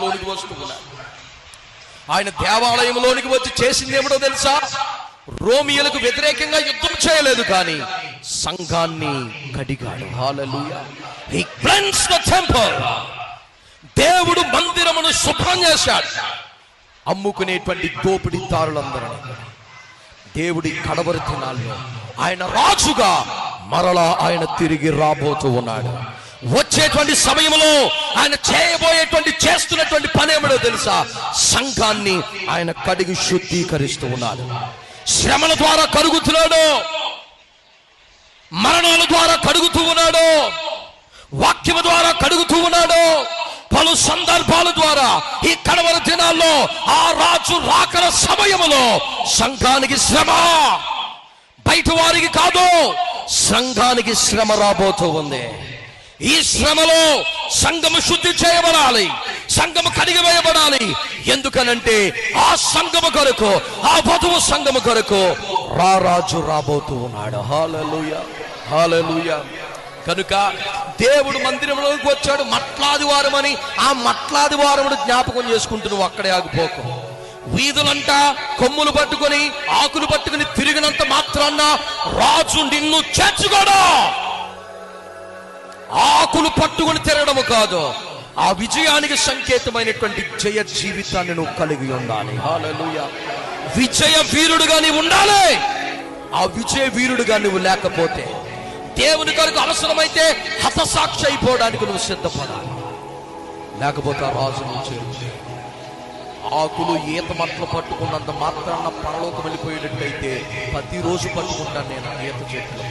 దేవాలయంలోనికి వస్తూ ఉన్నాడు. ఆయన దేవాలయంలోనికి వచ్చి చేసింది ఏమిటో తెలుసా? రోమియోలకు వ్యతిరేకంగా యుద్ధం చేయలేదు, కానీ సంఘాన్ని కడిగాడు. హల్లెలూయా. He cleansed the temple. దేవుడు మందిరమును శుభ్రం చేశాడు. అమ్ముకునేటువంటి దోపిడీదారులందరూ దేవుడి కడవరి దినాల్లో ఆయన రాజుగా మరలా ఆయన తిరిగి రాబోతూ ఉన్నాడు. వచ్చేటువంటి సమయంలో ఆయన చేస్తున్నటువంటి పని ఏమిటో తెలుసా? సంఘాన్ని ఆయన కడిగి శుద్ధీకరిస్తూ ఉన్నాడు. శ్రమల ద్వారా కడుగుతున్నాడు, మరణాల ద్వారా కడుగుతూ ఉన్నాడు, వాక్యము ద్వారా కడుగుతూ ఉన్నాడు. పలు సందర్భాల ద్వారా ఈ కడవరి దినాల్లో ఆ రాజు రాకడ సమయములో సంఘానికి శ్రమ, బయట వారికి కాదు, సంఘానికి శ్రమ రాబోతూ ఉంది. ఈ శ్రమలో సంఘము శుద్ధి చేయబడాలి, సంఘము కడిగివేయబడాలి. ఎందుకనంటే ఆ సంఘము కొరకు, ఆ వధువు సంఘము కొరకు రారాజు రాబోతూ ఉన్నాడు. హల్లెలూయా, హల్లెలూయా. కనుక దేవుడు మందిరంలోకి వచ్చాడు మట్లాదివారం అని. ఆ మట్లాదివారముడు జ్ఞాపకం చేసుకుంటూ నువ్వు అక్కడే ఆగిపోకు. వీధులంట కొమ్ములు పట్టుకొని ఆకులు పట్టుకుని తిరిగినంత మాత్రాన్న రాజు నిన్ను చేర్చుకోడు. ఆకులు పట్టుకుని తిరగడము కాదు, ఆ విజయానికి సంకేతమైనటువంటి జయ జీవితాన్ని నువ్వు కలిగి ఉండాలి. హల్లెలూయా. విజయ వీరుడుగా నీవు ఉండాలి. ఆ విజయ వీరుడుగా నువ్వు లేకపోతే, దేవుని కొరకు అవసరమైతే హతసాక్షి అయిపోవడానికి నువ్వు సిద్ధపడాలి. లేకపోతే ఆ రాజు నుంచి ఆకులు ఈత మట్టలు పట్టుకున్నంత మాత్రాన పరలోకం వెళ్ళిపోయేటట్టయితే ప్రతిరోజు పట్టుకుంటాను నేను ఈత చెట్లు.